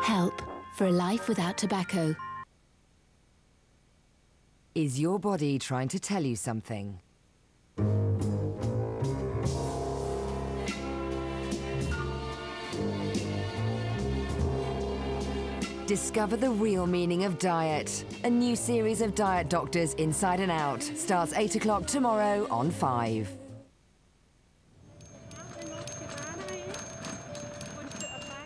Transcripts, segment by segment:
Help for a life without tobacco. Is your body trying to tell you something? Discover the real meaning of diet. A new series of Diet Doctors Inside and Out starts 8 o'clock tomorrow on 5.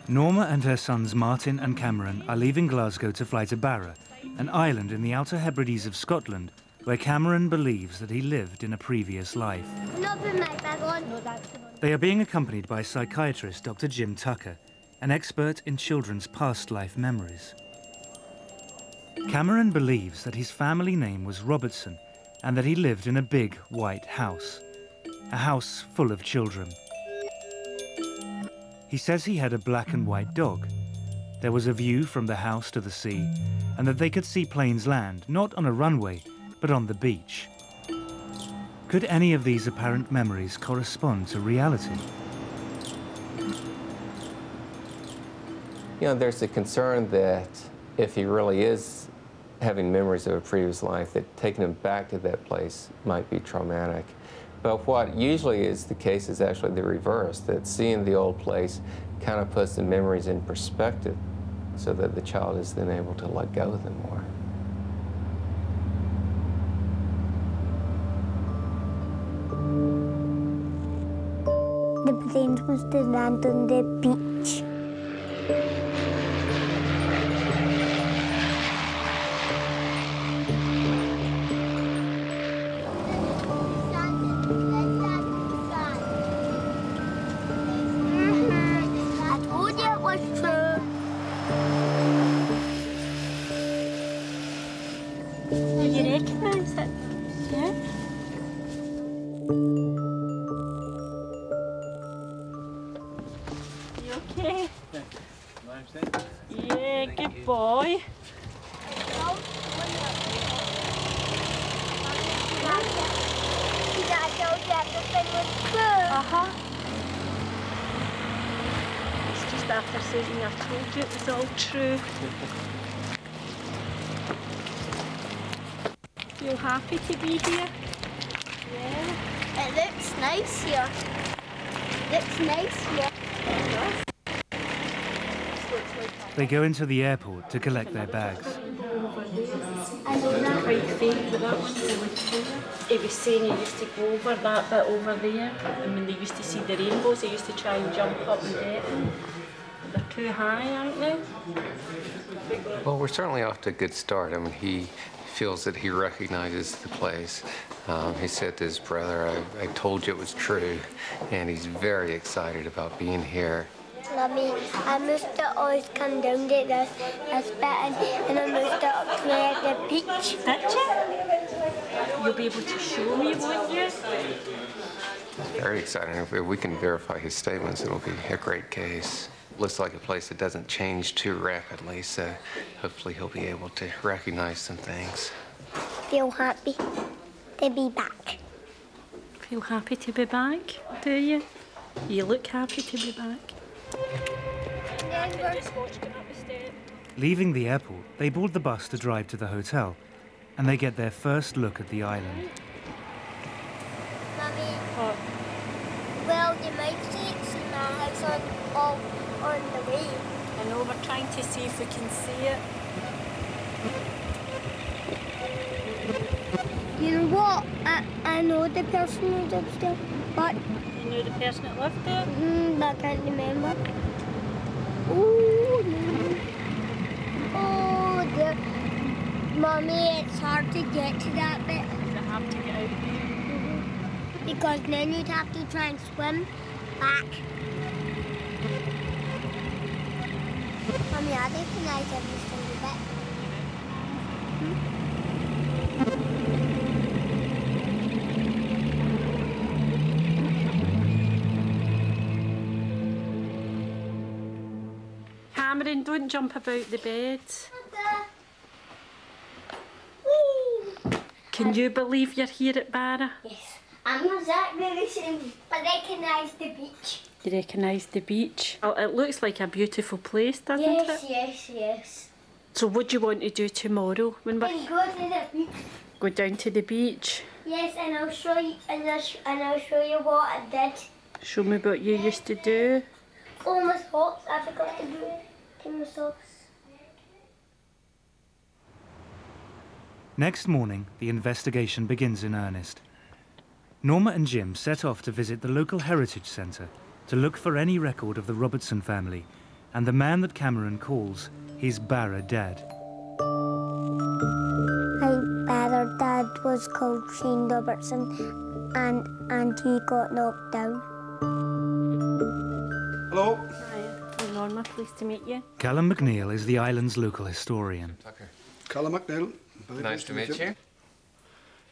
Norma and her sons Martin and Cameron are leaving Glasgow to fly to Barra, an island in the Outer Hebrides of Scotland, where Cameron believes that he lived in a previous life. They are being accompanied by psychiatrist Dr. Jim Tucker, an expert in children's past life memories. Cameron believes that his family name was Robertson and that he lived in a big white house, a house full of children. He says he had a black and white dog. There was a view from the house to the sea, and that they could see planes land, not on a runway, but on the beach. Could any of these apparent memories correspond to reality? You know, there's a concern that if he really is having memories of a previous life, that taking him back to that place might be traumatic. But what usually is the case is actually the reverse, that seeing the old place kind of puts the memories in perspective so that the child is then able to let go of them more. The planes must have landed on the beach. Yeah, good boy. It's just after saying I told you it was all true. Feel happy to be here? Yeah. It looks nice here. Looks nice here. They go into the airport to collect their bags. He was saying he used to go over that bit over there, and when they used to see the rainbows, they used to try and jump up and get them. They're too high, aren't they? Well, we're certainly off to a good start. I mean, he feels that he recognizes the place. He said to his brother, I told you it was true, and he's very excited about being here. Mummy, I must have always come down to this bit and I must have up to the beach. Did you? You'll be able to show me, won't you? Very exciting. If we can verify his statements, it'll be a great case. Looks like a place that doesn't change too rapidly, so hopefully he'll be able to recognize some things. Feel happy to be back. Feel happy to be back, do you? You look happy to be back. Leaving the airport, they board the bus to drive to the hotel, and they get their first look at the island. Mummy, well, you might see it in our house on the way. I know, we're trying to see if we can see it. You know what? I know the person who lives there, but... You know the person that lived there? But I can't remember. Oh, no. Oh, dear. Mummy, it's hard to get to that bit. You have to get out here. Because then you'd have to try and swim back. Mummy, I recognize every single bit. Cameron, don't jump about the bed. Can you believe you're here at Barra? Yes, I'm not exactly the same, but I recognise the beach. You recognise the beach? Oh, it looks like a beautiful place, doesn't it? Yes. So what do you want to do tomorrow when And go to the beach. go down to the beach? Yes, and I'll show you, and I'll show you what I did. Show me what you used to do. Oh, my socks, I forgot to do it. Take my socks. Next morning, the investigation begins in earnest. Norma and Jim set off to visit the local heritage centre to look for any record of the Robertson family and the man that Cameron calls his Barra dad. My Barra dad was called Shane Robertson, and he got knocked down. Hello. Hi, I'm Norma, pleased to meet you. Callum McNeil is the island's local historian. Callum McNeil. Very Nice to meet you.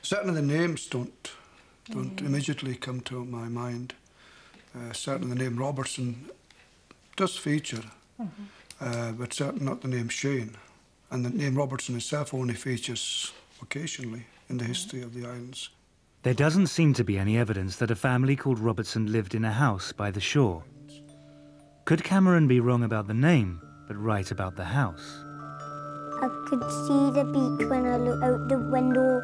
Certainly the names don't immediately come to my mind. Certainly the name Robertson does feature, but certainly not the name Shane. And the name Robertson itself only features occasionally in the history of the islands. There doesn't seem to be any evidence that a family called Robertson lived in a house by the shore. Could Cameron be wrong about the name, but right about the house? I could see the beach when I looked out the window,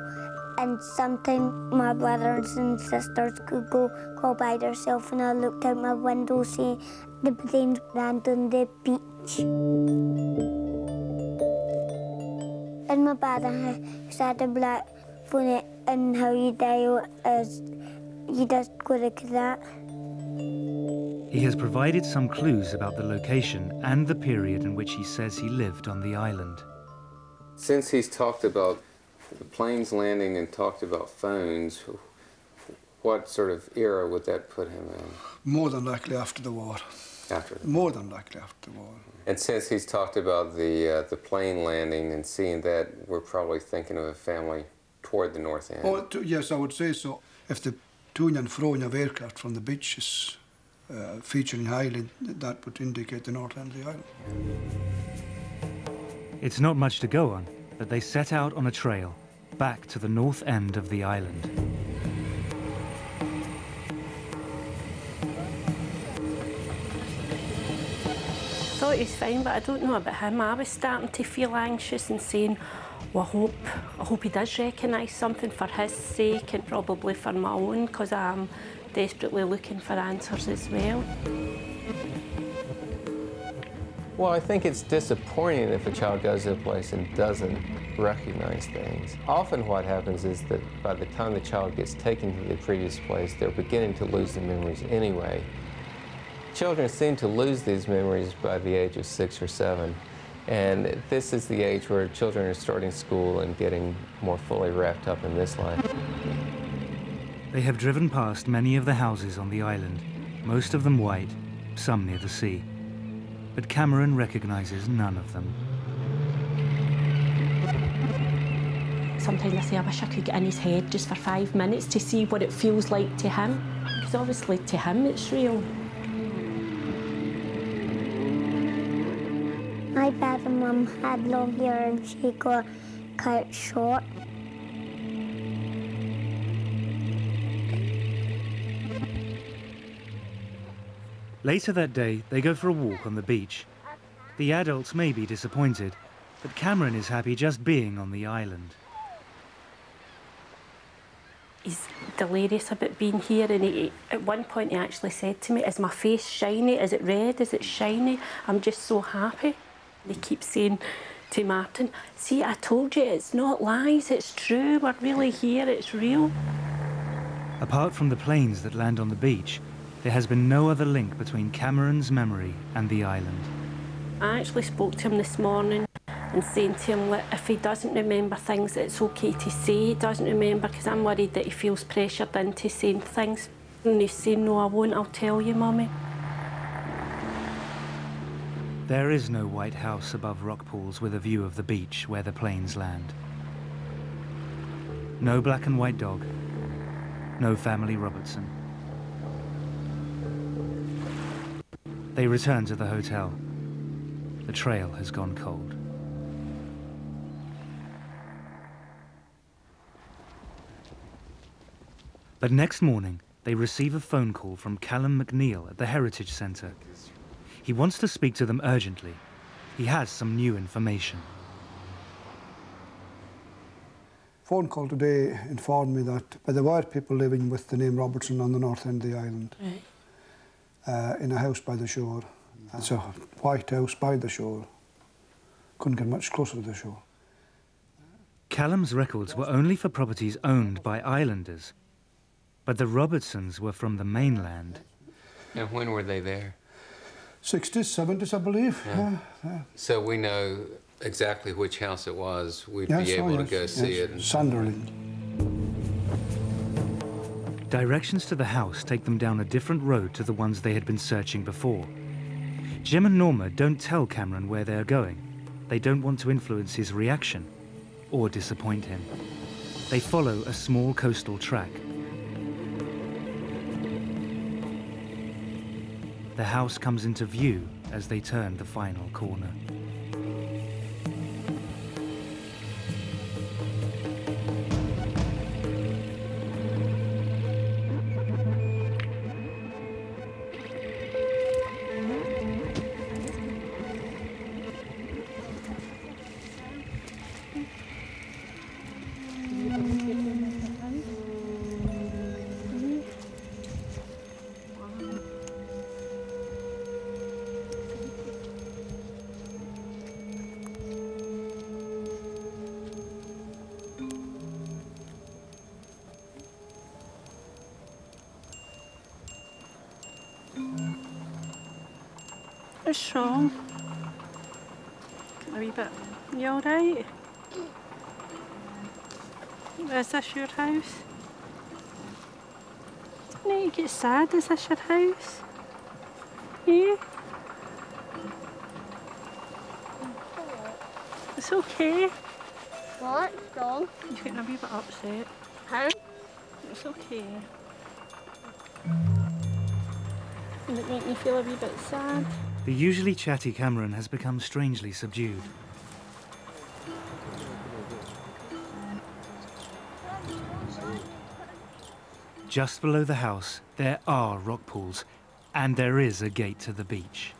and sometimes my brothers and sisters could go by themselves, and I looked out my window, see the planes land on the beach. And my brother had a black phone, and how you dial is you just go like that. He has provided some clues about the location and the period in which he says he lived on the island. Since he's talked about the planes landing and talked about phones, what sort of era would that put him in? More than likely after the war. After the More than likely after the war. And since he's talked about the plane landing and seeing that, we're probably thinking of a family toward the north end. Oh, yes, I would say so. If the to and froing of aircraft from the beaches featuring highly, that would indicate the north end of the island. It's not much to go on, but they set out on a trail back to the north end of the island. I thought he was fine, but I don't know about him. I was starting to feel anxious and saying, well, I hope he does recognise something for his sake and probably for my own, because I'm desperately looking for answers as well. Well, I think it's disappointing if a child goes to a place and doesn't recognize things. Often what happens is that by the time the child gets taken to the previous place, they're beginning to lose the memories anyway. Children seem to lose these memories by the age of 6 or 7. And this is the age where children are starting school and getting more fully wrapped up in this life. They have driven past many of the houses on the island, most of them white, some near the sea. But Cameron recognises none of them. Sometimes I say I wish I could get in his head just for 5 minutes to see what it feels like to him, because obviously to him it's real. My dad and mum had long hair and she got cut short. Later that day, they go for a walk on the beach. The adults may be disappointed, but Cameron is happy just being on the island. He's delirious about being here, and at one point he actually said to me, is my face shiny? Is it red? Is it shiny? I'm just so happy. He keeps saying to Martin, see, I told you, it's not lies, it's true, we're really here, it's real. Apart from the planes that land on the beach, there has been no other link between Cameron's memory and the island. I actually spoke to him this morning and saying to him that if he doesn't remember things, it's okay to say he doesn't remember, because I'm worried that he feels pressured into saying things. And he's saying, no, I won't, I'll tell you, Mummy. There is no white house above rock pools with a view of the beach where the planes land. No black and white dog. No family Robertson. They return to the hotel. The trail has gone cold. But next morning, they receive a phone call from Callum McNeil at the Heritage Centre. He wants to speak to them urgently. He has some new information. Phone call today informed me that there were people living with the name Robertson on the north end of the island, in a house by the shore. It's a white house by the shore. Couldn't get much closer to the shore. Callum's records were only for properties owned by islanders, but the Robertsons were from the mainland. And when were they there? 60s, 70s, I believe. Yeah. So we know exactly which house it was. We'd be able to go see it. Sunderland. Directions to the house take them down a different road to the ones they had been searching before. Jim and Norma don't tell Cameron where they're going. They don't want to influence his reaction or disappoint him. They follow a small coastal track. The house comes into view as they turn the final corner. What's wrong? A wee bit. You alright? Is this your house? No, you get sad. Is this your house? Yeah? It's okay. What's wrong? You're getting a wee bit upset. Huh? It's okay. Does it make me feel a wee bit sad? The usually chatty Cameron has become strangely subdued. Just below the house, there are rock pools, and there is a gate to the beach.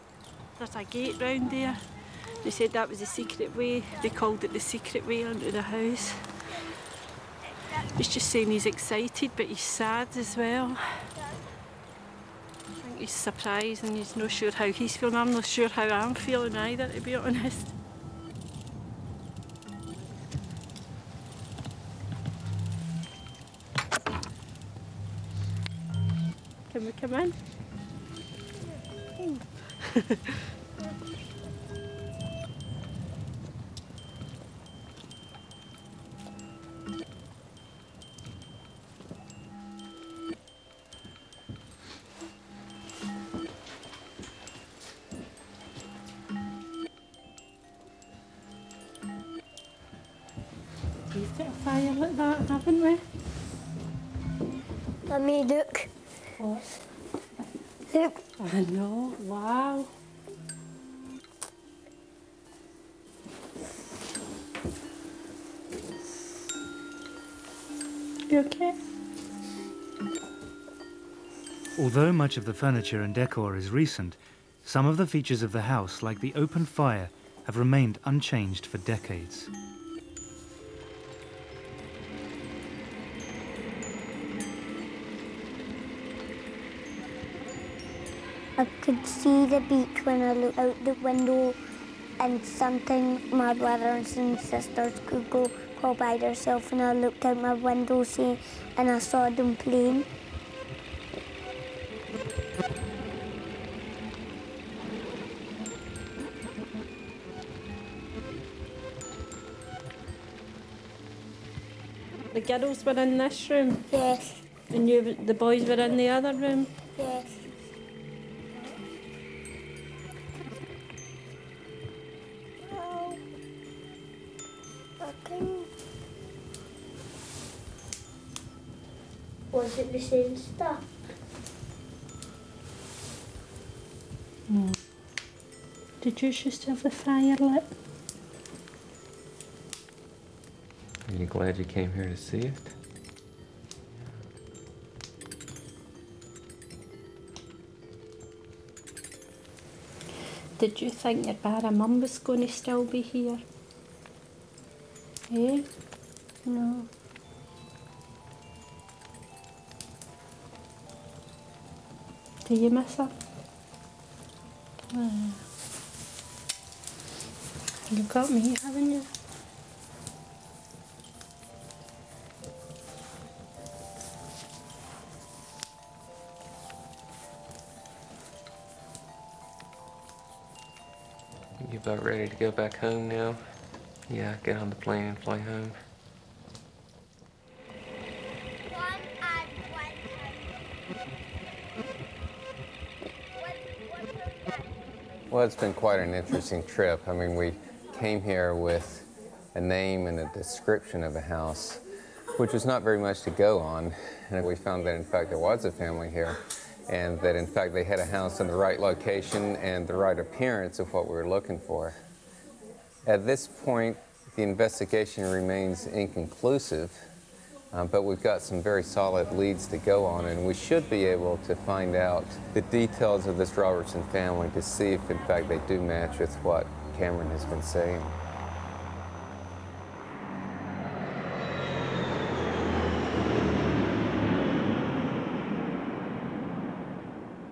There's a gate round there. They said that was the secret way. They called it the secret way into the house. He's just saying he's excited, but he's sad as well. I think he's surprised and he's not sure how he's feeling. I'm not sure how I'm feeling either, to be honest. Can we come in? We've got a fire like that, haven't we? Let me look. What? Look. I know, wow. You okay? Although much of the furniture and decor is recent, some of the features of the house, like the open fire, have remained unchanged for decades. I could see the beach when I looked out the window, and sometimes my brothers and sisters could go by themselves, and I looked out my window and I saw them playing. The girls were in this room? Yes. And the boys were in the other room? Yes. Was it the same stuff? No. Did you just have the fire lit? Are you glad you came here to see it? Did you think your Barra mum was going to still be here? Eh? No. Do you miss her? You've got me, haven't you? You about ready to go back home now? Yeah, get on the plane and fly home. Well, it's been quite an interesting trip. I mean, we came here with a name and a description of a house, which was not very much to go on. And we found that, in fact, there was a family here, and that, in fact, they had a house in the right location and the right appearance of what we were looking for. At this point, the investigation remains inconclusive, but we've got some very solid leads to go on, and we should be able to find out the details of this Robertson family to see if, in fact, they do match with what Cameron has been saying.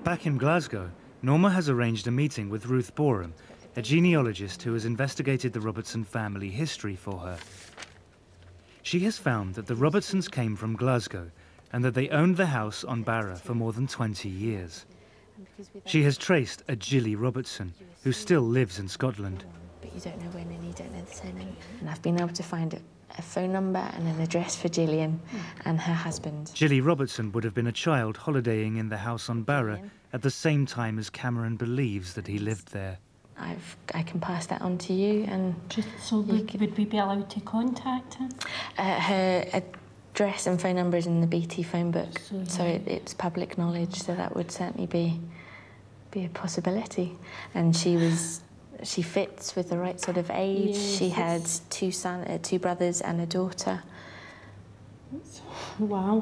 Back in Glasgow, Norma has arranged a meeting with Ruth Borum, a genealogist who has investigated the Robertson family history for her. She has found that the Robertsons came from Glasgow and that they owned the house on Barra for more than 20 years. She has traced a Gilly Robertson, who still lives in Scotland. But you don't know when and you don't know the surname. And I've been able to find a phone number and an address for Gillian and her husband. Gilly Robertson would have been a child holidaying in the house on Barra at the same time as Cameron believes that he lived there. I can pass that on to you, and So would we be allowed to contact her? Her address and phone number is in the BT phone book, so it's public knowledge. So that would certainly be a possibility. And she fits with the right sort of age. Yes, she had two brothers and a daughter. Wow.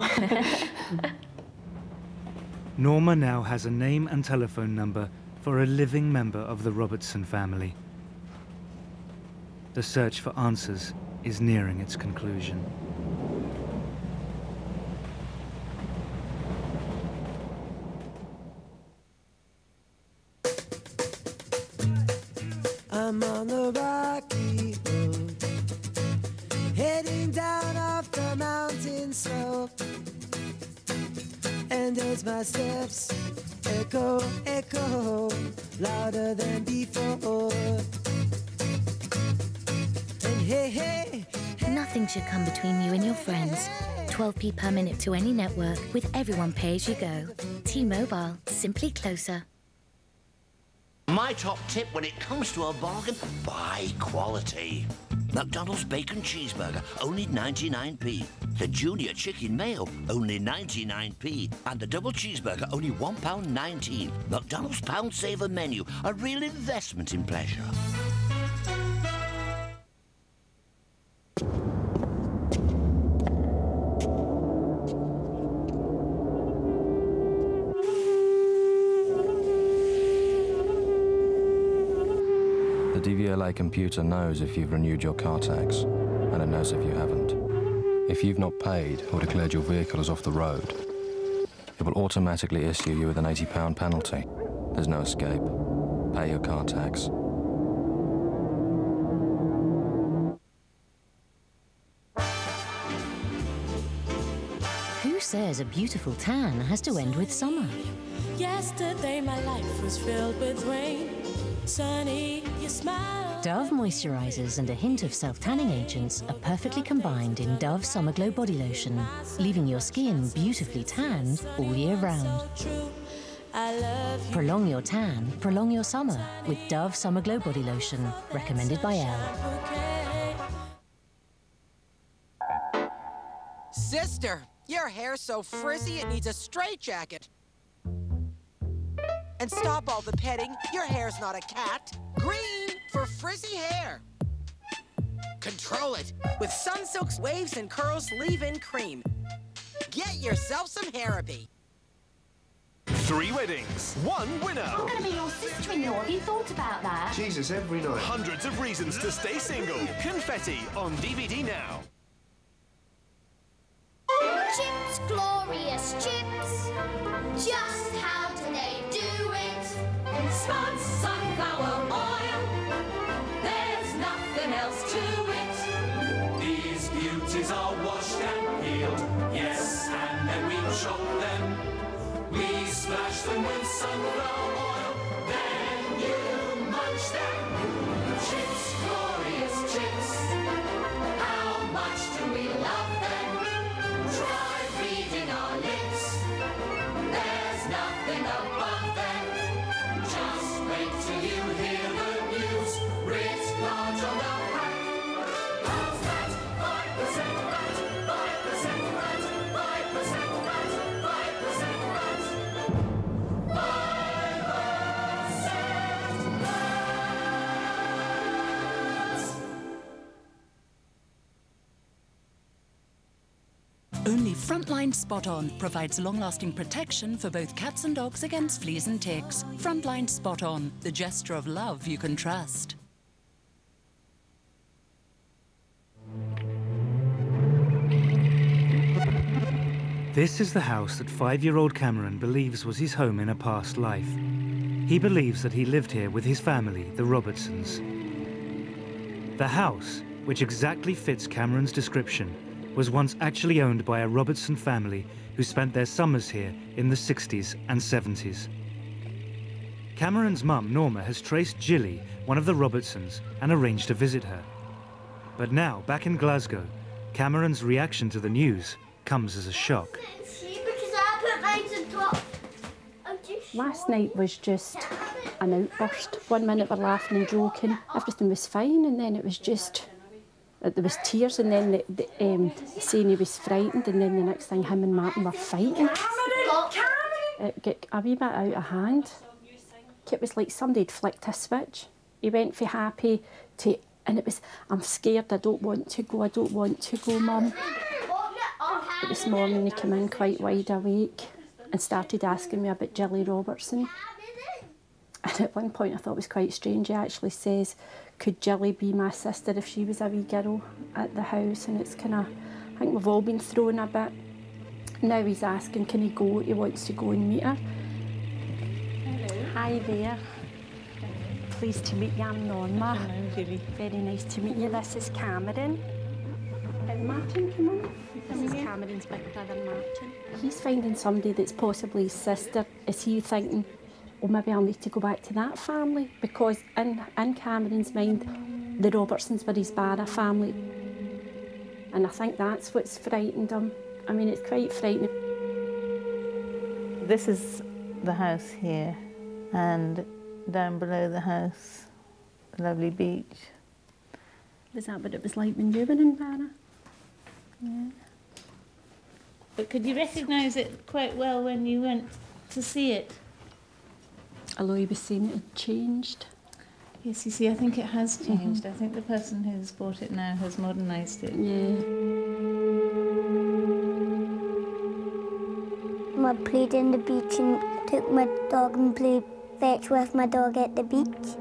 Norma now has a name and telephone number for a living member of the Robertson family. The search for answers is nearing its conclusion. I'm on the rocky road, heading down off the mountain slope. And as my steps echo, echo, louder than before. And hey, hey, hey, Nothing should come between you and your friends. 12p per minute to any network with everyone pay as you go. T-Mobile, simply closer. My top tip when it comes to a bargain, buy quality. McDonald's Bacon Cheeseburger, only 99p. The Junior Chicken Mayo, only 99p. And the Double Cheeseburger, only £1.19. McDonald's Pound Saver menu, a real investment in pleasure. The DVLA computer knows if you've renewed your car tax, and it knows if you haven't. If you've not paid or declared your vehicle as off the road, it will automatically issue you with an £80 penalty. There's no escape. Pay your car tax. Who says a beautiful tan has to end with summer? Yesterday my life was filled with rain. Sunny, you smile. Dove moisturizers and a hint of self-tanning agents are perfectly combined in Dove Summer Glow Body Lotion, leaving your skin beautifully tanned all year round. Prolong your tan, prolong your summer with Dove Summer Glow Body Lotion, recommended by Elle. Sister, your hair's so frizzy it needs a straitjacket. And stop all the petting. Your hair's not a cat. Green for frizzy hair. Control it with Sunsilk's Waves and Curls Leave-In Cream. Get yourself some therapy. 3 weddings, 1 winner. I'm going to be your sister-in-law. Have you thought about that? Jesus, every night. Hundreds of reasons to stay single. Confetti on DVD now. Chips, glorious chips. Just how do they do it? Spun sunflower oil. There's nothing else to it. These beauties are washed and peeled, yes, and then we chop them. We splash them with sunflower oil, then you munch them. Chips, glorious chips. How much do we love them? Try reading our lips. There's nothing above them. Just wait till you hear the news. Writ large on the pack. How's that? 5% fat, 5% fat, 5% fat, 5% fat. 5% fat. Only Frontline Spot On provides long-lasting protection for both cats and dogs against fleas and ticks. Frontline Spot On, the gesture of love you can trust. This is the house that 5-year-old Cameron believes was his home in a past life. He believes that he lived here with his family, the Robertsons. The house, which exactly fits Cameron's description, was once actually owned by a Robertson family who spent their summers here in the 60s and 70s. Cameron's mum, Norma, has traced Jilly, one of the Robertsons, and arranged to visit her. But now, back in Glasgow, Cameron's reaction to the news comes as a shock. Last night was just an outburst. 1 minute we're laughing and joking, everything was fine, and then it was just, there was tears, and then saying he was frightened, and then the next thing him and Martin were fighting. It got a wee bit out of hand. It was like somebody'd flicked a switch. He went from happy to, and it was, I'm scared, I don't want to go, Mum. This morning he came in quite wide awake and started asking me about Jilly Robertson. And at one point I thought it was quite strange. He actually says, could Jilly be my sister if she was a wee girl at the house? And it's kind of, I think we've all been thrown a bit. Now he's asking, can he go? He wants to go and meet her. Hello. Hi there. Pleased to meet you, I'm Norma. Hello, Julie. Very nice to meet you. This is Cameron. And Martin, come on. This is Cameron's big brother, Martin. He's finding somebody that's possibly his sister. Is he thinking, oh, maybe I'll need to go back to that family? Because in Cameron's mind, the Robertsons were his Barra family. And I think that's what's frightened him. I mean, it's quite frightening. This is the house here, and down below the house, a lovely beach. Was that what it was like when you were in Barra? Yeah. But could you recognise it quite well when you went to see it? Although he was saying it had changed. Yes, you see, I think it has changed. I think the person who's bought it now has modernised it. Yeah. I played in the beach and took my dog and played fetch with my dog at the beach.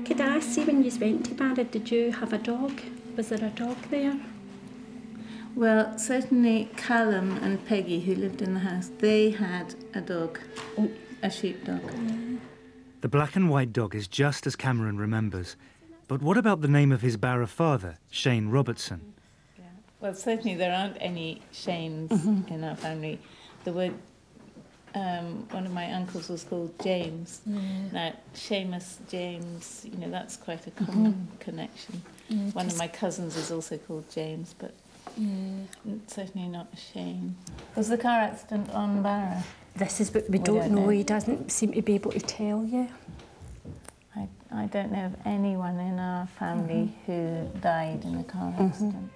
Could I ask you, when you went to Barra, did you have a dog? Was there a dog there? Well, certainly Callum and Peggy, who lived in the house, they had a dog, a sheepdog. The black and white dog is just as Cameron remembers. But what about the name of his Barra father, Shane Robertson? Yeah. Well, certainly there aren't any Shanes in our family. There were, one of my uncles was called James. Yeah. Now, Seamus, James, you know, that's quite a common connection. Yeah, one of my cousins is also called James, but certainly not Shane. Was the car accident on Barra? This is what we don't know. He doesn't seem to be able to tell you. I don't know of anyone in our family who died in a car accident.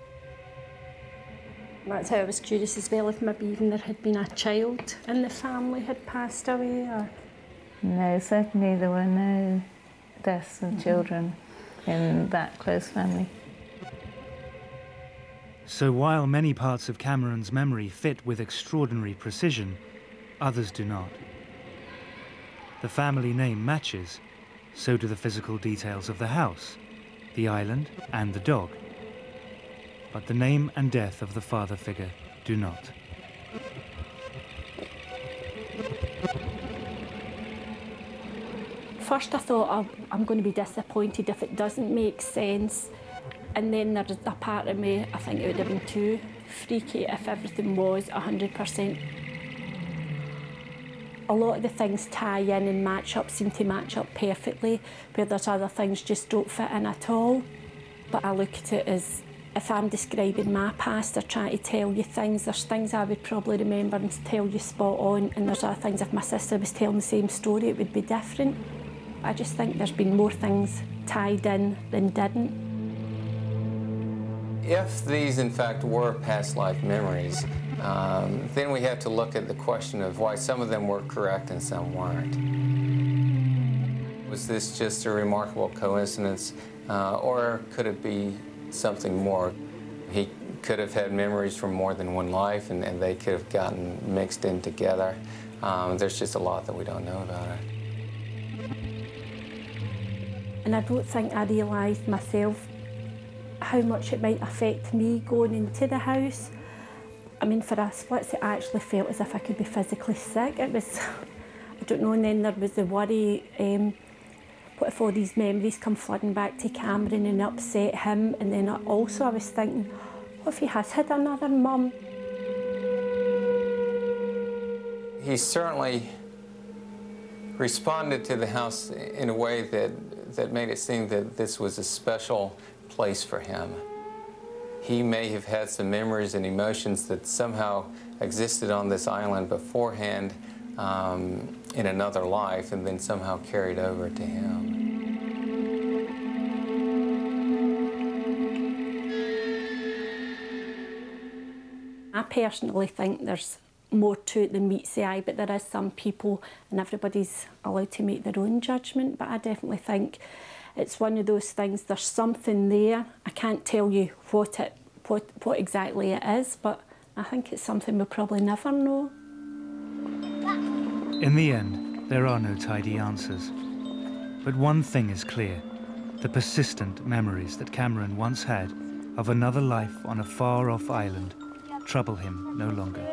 That's how I was curious as well, if maybe even there had been a child in the family had passed away, or... No, certainly there were no deaths of children in that close family. So while many parts of Cameron's memory fit with extraordinary precision, others do not. The family name matches, so do the physical details of the house, the island and the dog. But the name and death of the father figure do not. First I thought, I'm going to be disappointed if it doesn't make sense. And then there's a part of me, I think it would have been too freaky if everything was 100%. A lot of the things tie in and match up, seem to match up perfectly, where there's other things just don't fit in at all. But I look at it as, if I'm describing my past or trying to tell you things, there's things I would probably remember and tell you spot on, and there's other things, if my sister was telling the same story, it would be different. I just think there's been more things tied in than didn't. If these, in fact, were past life memories, then we have to look at the question of why some of them were correct and some weren't. Was this just a remarkable coincidence, or could it be something more? He could have had memories from more than one life, and they could have gotten mixed in together. There's just a lot that we don't know about it. And I don't think I realised myself how much it might affect me going into the house. I mean, for a split, I actually felt as if I could be physically sick. It was, I don't know, and then there was the worry, what if all these memories come flooding back to Cameron and upset him? And then also I was thinking, what if he has had another mum? He certainly responded to the house in a way that made it seem that this was a special place for him. He may have had some memories and emotions that somehow existed on this island beforehand in another life, and then somehow carried over to him. I personally think there's more to it than meets the eye, but there is some people, and everybody's allowed to make their own judgment, but I definitely think it's one of those things, there's something there. I can't tell you what exactly it is, but I think it's something we'll probably never know. In the end, there are no tidy answers. But one thing is clear, the persistent memories that Cameron once had of another life on a far-off island trouble him no longer.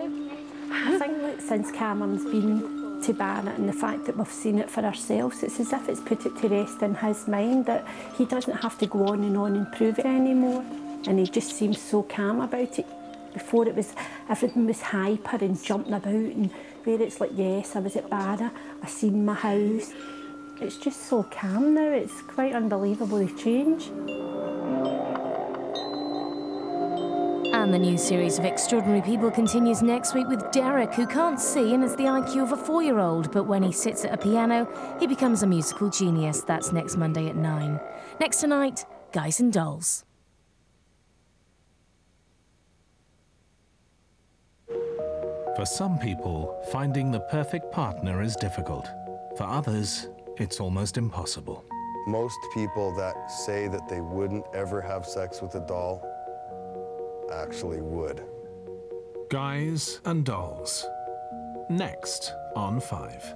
I think that since Cameron's been to Barra and the fact that we've seen it for ourselves, it's as if it's put it to rest in his mind that he doesn't have to go on and prove it anymore. And he just seems so calm about it. Before it was, everything was hyper and jumping about, and where it's like, yes, I was at Barra, I seen my house. It's just so calm now, it's quite unbelievable the change. And the new series of Extraordinary People continues next week with Derek, who can't see and has the IQ of a 4-year-old, but when he sits at a piano, he becomes a musical genius. That's next Monday at 9. Next tonight, Guys and Dolls. For some people, finding the perfect partner is difficult. For others, it's almost impossible. Most people that say that they wouldn't ever have sex with a doll actually would. Guys and Dolls. Next on 5.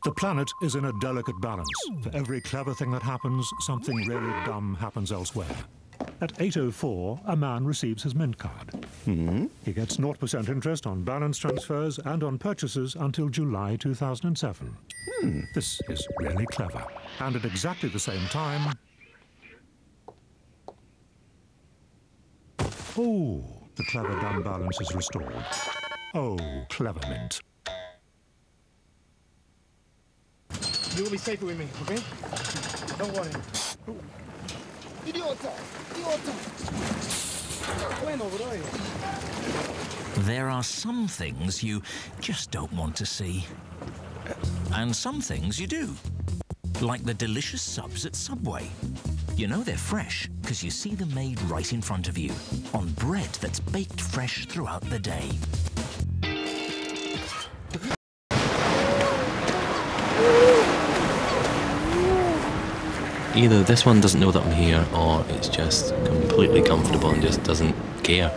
The planet is in a delicate balance. For every clever thing that happens, something really dumb happens elsewhere. At 8:04, a man receives his mint card. He gets 0% interest on balance transfers and on purchases until July 2007. This is really clever. And at exactly the same time... Oh, the clever dumb balance is restored. Oh, clever mint. You will be safer with me, okay? Don't worry. Idiota! There are some things you just don't want to see. And some things you do. Like the delicious subs at Subway. You know they're fresh because you see them made right in front of you, on bread that's baked fresh throughout the day. Either this one doesn't know that I'm here, or it's just completely comfortable and just doesn't care.